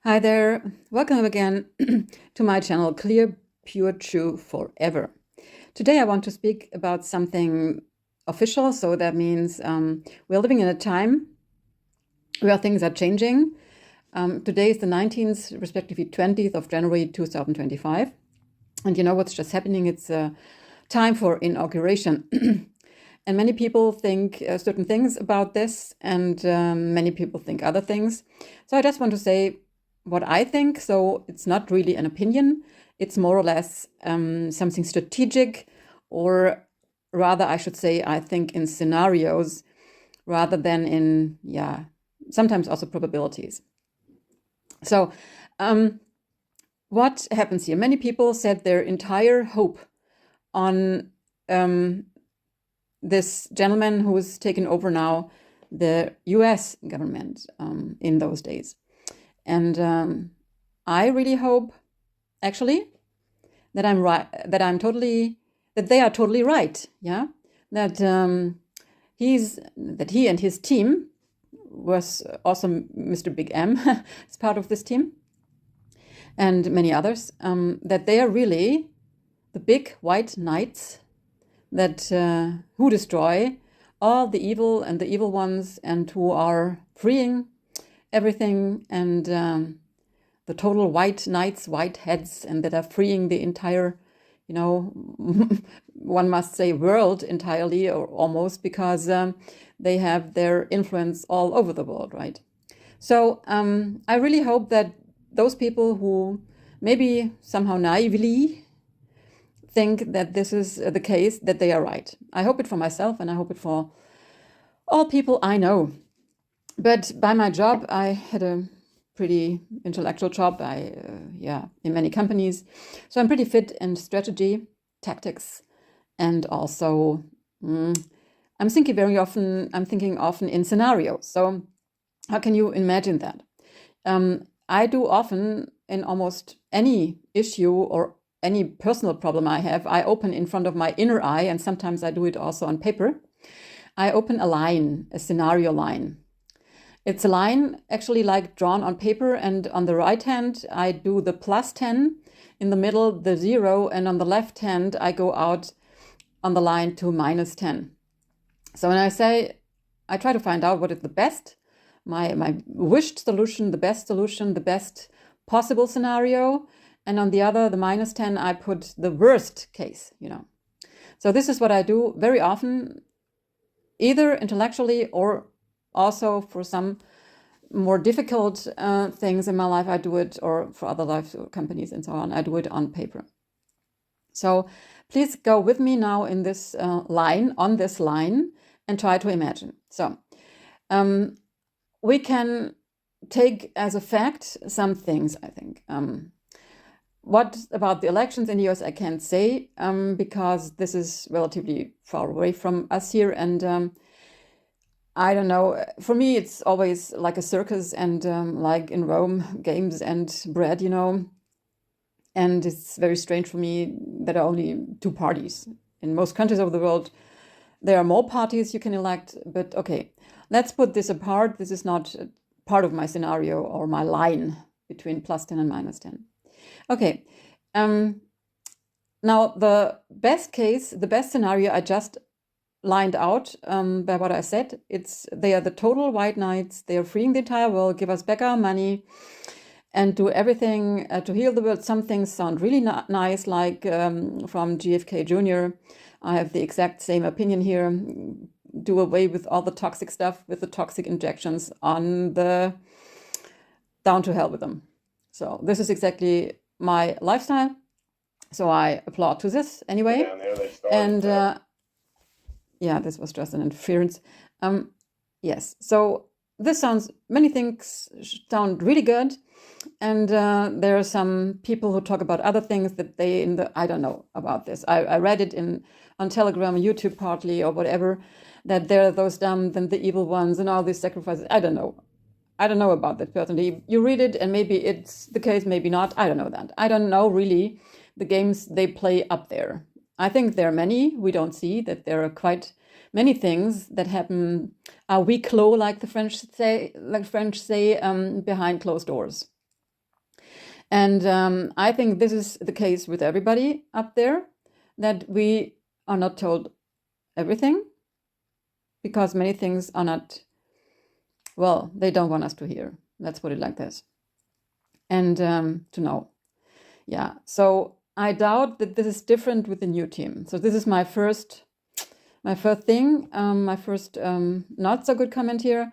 Hi there, welcome again to my channel Clear, Pure, True Forever. Today I want to speak about something official, so that means we're living in a time where things are changing. Today is the 19th, respectively 20th of January 2025, and you know what's just happening? It's time for inauguration. And many people think certain things about this, and many people think other things. So I just want to say what I think. So it's not really an opinion. It's more or less something strategic, or rather, I should say, I think in scenarios rather than in, sometimes also probabilities. So what happens here? Many people set their entire hope on this gentleman who has taken over now the US government in those days. And I really hope, actually, that I'm right, that they are totally right. Yeah, that he and his team, was also Mr. Big M, is part of this team, and many others, that they are really the big white knights that who destroy all the evil and the evil ones, and who are freeing everything, and the total white knights, white heads, and that are freeing the entire, one must say world entirely, or almost, because they have their influence all over the world, right? So I really hope that those people who maybe somehow naively think that this is the case, that they are right. I hope it for myself, and I hope it for all people I know. But by my job, I had a pretty intellectual job. In many companies. So I'm pretty fit in strategy, tactics, and also I'm thinking often in scenarios. So how can you imagine that? I do often, in almost any issue or any personal problem I have, I open in front of my inner eye, and sometimes I do it also on paper. I open a line, a scenario line. It's a line actually like drawn on paper, and on the right hand I do the +10, in the middle the 0, and on the left hand I go out on the line to -10. So when I say, I try to find out what is the best, my wished solution, the best possible scenario, and on the other, the -10, I put the worst case, So this is what I do very often, either intellectually or also for some more difficult things in my life, I do it, or for other life companies and so on, I do it on paper. So please go with me now in this on this line, and try to imagine. So we can take as a fact some things, I think. What about the elections in the US, I can't say, because this is relatively far away from us here, and I don't know. For me, it's always like a circus, and like in Rome, games and bread, And it's very strange for me that there are only two parties. In most countries of the world, there are more parties you can elect, but okay, let's put this apart. This is not part of my scenario or my line between +10 and -10. Okay, now the best case, the best scenario I just lined out by what I said. They are the total white knights. They are freeing the entire world, give us back our money, and do everything to heal the world. Some things sound really nice, like from JFK Jr. I have the exact same opinion here. Do away with all the toxic stuff, with the toxic injections down to hell with them. So this is exactly my lifestyle. So I applaud to this anyway. And this was just an interference. Yes, so many things sound really good. And there are some people who talk about other things that I don't know about this. I read it on Telegram, YouTube partly, or whatever, that there are those dumb and the evil ones and all these sacrifices. I don't know. I don't know about that personally. You read it and maybe it's the case, maybe not. I don't know that. I don't know really the games they play up there. I think there are many we don't see, that there are quite many things that happen a week low, like the French say, behind closed doors. And I think this is the case with everybody up there, that we are not told everything, because many things are not, well, they don't want us to hear. Let's put it like this. And to know. Yeah, so I doubt that this is different with the new team. So this is my first thing, my first not so good comment here.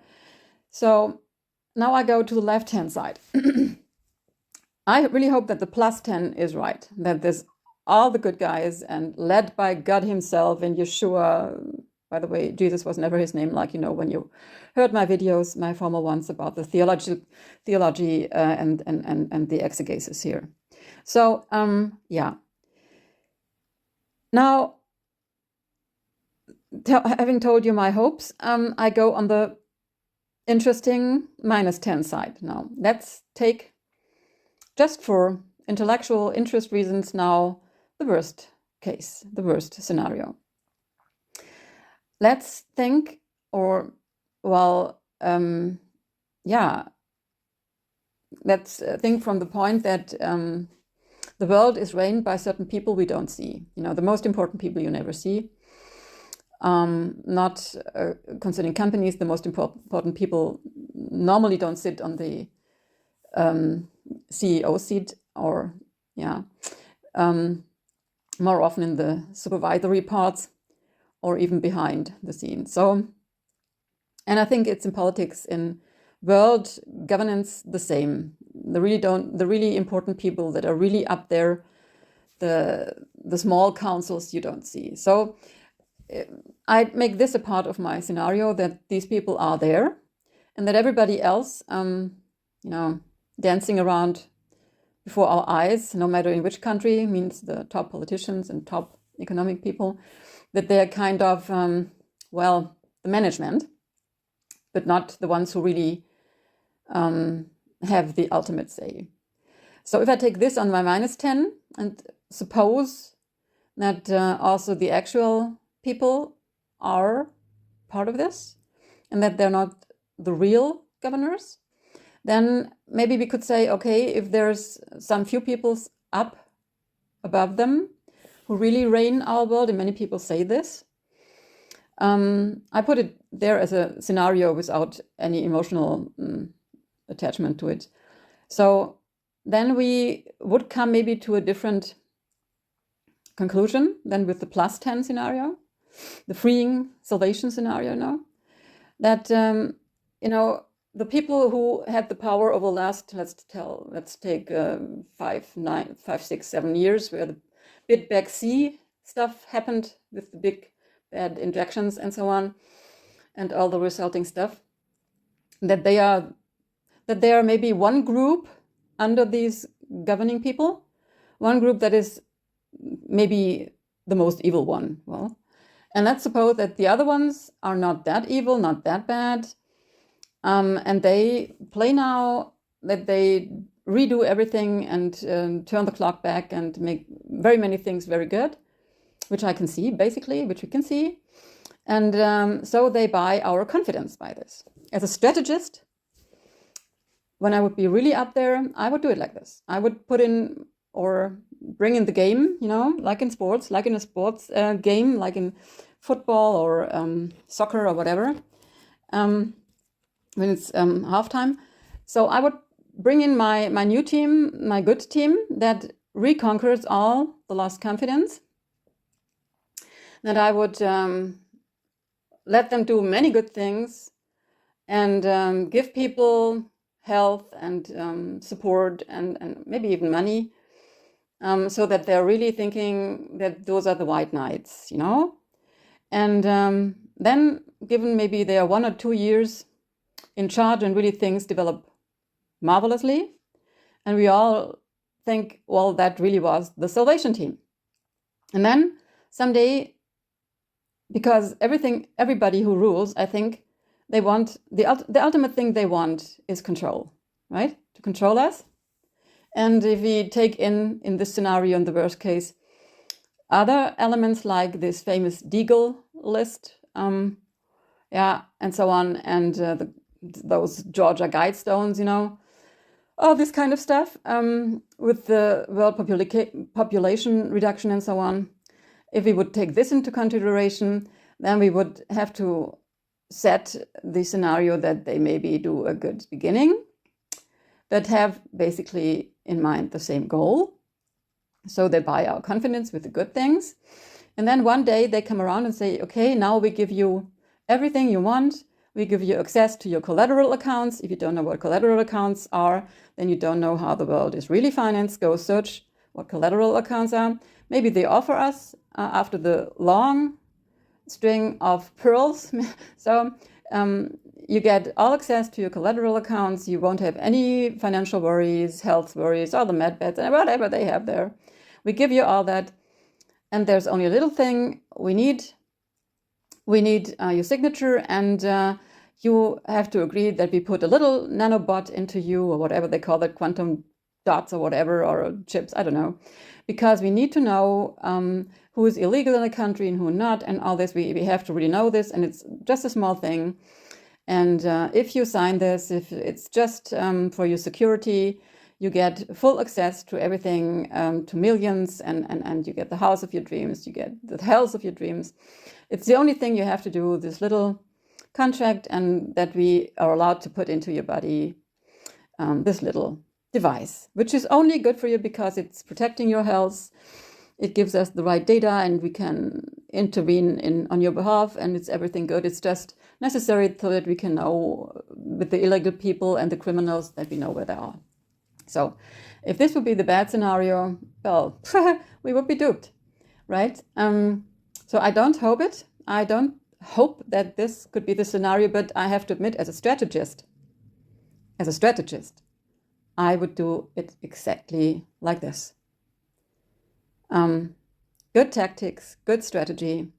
So now I go to the left-hand side. I really hope that the +10 is right, that there's all the good guys and led by God himself and Yeshua. By the way, Jesus was never his name, like, when you heard my videos, my former ones, about the theology and the exegesis here. So, yeah. Now, having told you my hopes, I go on the interesting -10 side now. Let's take, just for intellectual interest reasons now, the worst case, the worst scenario. Let's think, or, well, yeah, let's think from the point that the world is reigned by certain people we don't see. The most important people you never see. Not concerning companies, the most important people normally don't sit on the CEO seat, or, yeah, more often in the supervisory parts, or even behind the scenes. So, and I think it's in politics, in world governance, the same. The really important people that are really up there, the small councils you don't see. So I make this a part of my scenario, that these people are there, and that everybody else, dancing around before our eyes, no matter in which country, means the top politicians and top economic people, that they're kind of, well, the management, but not the ones who really have the ultimate say. So if I take this on my -10 and suppose that also the actual people are part of this, and that they're not the real governors, then maybe we could say, okay, if there's some few people up above them who really reign our world, and many people say this, I put it there as a scenario without any emotional attachment to it. So then we would come maybe to a different conclusion than with the +10 scenario, the freeing salvation scenario now, that, the people who had the power over the last, let's take 5, 6, 7 years, where the big back sea stuff happened with the big bad injections and so on, and all the resulting stuff, that they are maybe one group under these governing people, one group that is maybe the most evil one. Well, and let's suppose that the other ones are not that evil, not that bad, and they play now that they redo everything and turn the clock back and make very many things very good, which I can see, basically, which we can see. And so they buy our confidence by this. As a strategist, when I would be really up there, I would do it like this. I would put in, or bring in the game, like in sports, like in a sports game, like in football or soccer or whatever, when it's halftime. So I would bring in my new team, my good team, that reconquers all the lost confidence, that I would let them do many good things, and give people health and support and maybe even money, so that they're really thinking that those are the white knights, And then, given maybe they are 1 or 2 years in charge and really things develop marvelously, and we all think, well, that really was the salvation team. And then someday, because everybody who rules, I think they want, the ultimate thing they want is control, right? To control us. And if we take in this scenario, in the worst case, other elements like this famous Deagle list, and so on, and those Georgia Guidestones, all this kind of stuff, with the world population reduction and so on. If we would take this into consideration, then we would have to set the scenario that they maybe do a good beginning, that have basically in mind the same goal. So they buy our confidence with the good things. And then one day they come around and say, okay, now we give you everything you want. We give you access to your collateral accounts. If you don't know what collateral accounts are, then you don't know how the world is really financed. Go search what collateral accounts are. Maybe they offer us, after the long string of pearls, so you get all access to your collateral accounts. You won't have any financial worries, health worries, all the med beds, and whatever they have there. We give you all that. And there's only a little thing we need. We need your signature, and you have to agree that we put a little nanobot into you, or whatever they call it, quantum dots or whatever, or chips, I don't know. Because we need to know who is illegal in the country and who not, and all this. We have to really know this, and it's just a small thing. And if you sign this, if it's just for your security, you get full access to everything, to millions, and you get the house of your dreams, you get the health of your dreams. It's the only thing you have to do, this little contract, and that we are allowed to put into your body, this little device, which is only good for you because it's protecting your health. It gives us the right data, and we can intervene on your behalf, and it's everything good. It's just necessary so that we can know with the illegal people and the criminals that we know where they are. So if this would be the bad scenario, well, we would be duped, right? So I don't hope it. I don't hope that this could be the scenario, but I have to admit, as a strategist, I would do it exactly like this. Good tactics, good strategy,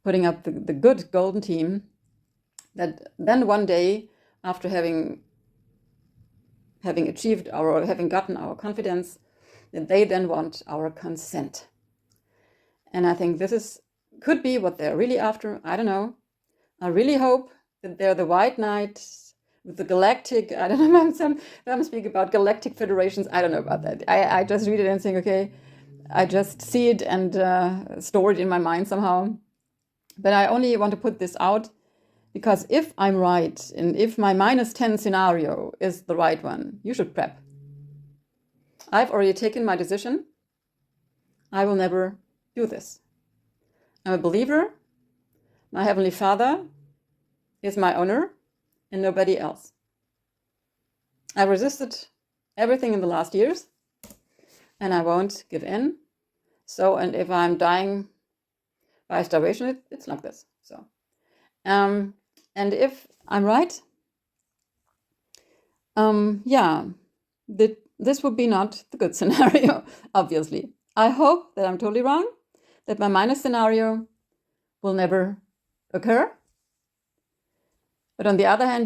putting up the good golden team, that then one day, after having achieved having gotten our confidence, that they then want our consent. And I think this could be what they're really after. I don't know. I really hope that they're the white knight with the galactic, I don't know, I'm speaking about galactic federations. I don't know about that. I just read it and think, okay, I just see it and store it in my mind somehow. But I only want to put this out because if I'm right, and if my -10 scenario is the right one, you should prep. I've already taken my decision. I will never do this. I'm a believer. My Heavenly Father is my owner and nobody else. I resisted everything in the last years, and I won't give in. So, and if I'm dying by starvation, it's like this. So, and if I'm right, yeah, this would be not the good scenario, obviously. I hope that I'm totally wrong, that my minus scenario will never occur. But on the other hand,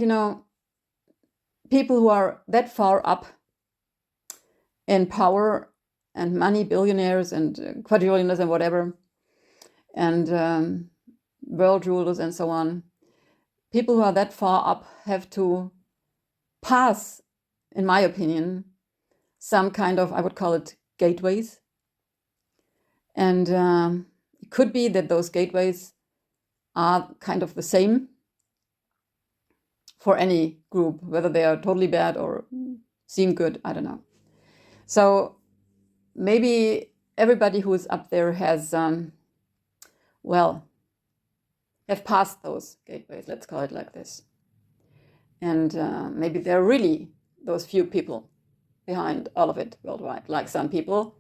people who are that far up in power and money, billionaires and quadrillionaires and whatever, and world rulers and so on, people who are that far up have to pass, in my opinion, some kind of, I would call it, gateways. And it could be that those gateways are kind of the same for any group, whether they are totally bad or seem good, I don't know. So maybe everybody who is up there has, have passed those gateways, let's call it like this. And maybe they're really those few people behind all of it worldwide, like some people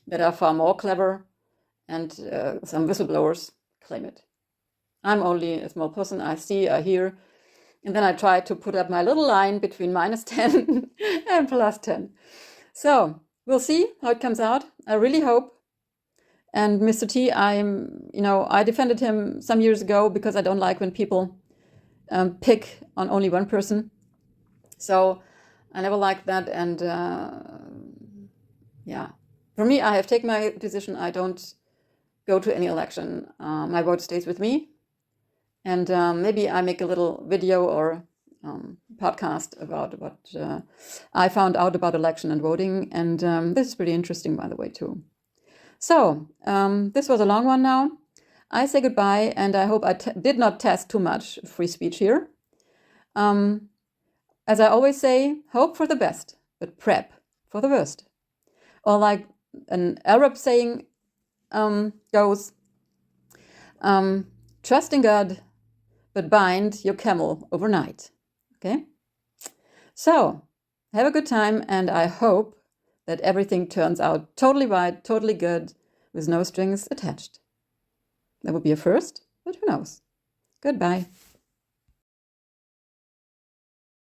that are far more clever, and some whistleblowers claim it. I'm only a small person. I see, I hear, and then I try to put up my little line between -10 and +10. So we'll see how it comes out. I really hope. And Mr. T, I defended him some years ago because I don't like when people pick on only one person. So I never liked that. And yeah, for me, I have taken my decision. I don't go to any election. My vote stays with me. And maybe I make a little video or podcast about what I found out about election and voting. And this is pretty interesting, by the way, too. So this was a long one now. I say goodbye, and I hope I did not test too much free speech here. As I always say, hope for the best, but prep for the worst. Or like an Arab saying goes, trust in God, but bind your camel overnight. Okay? So, have a good time, and I hope that everything turns out totally right, totally good, with no strings attached. That would be a first, but who knows? Goodbye.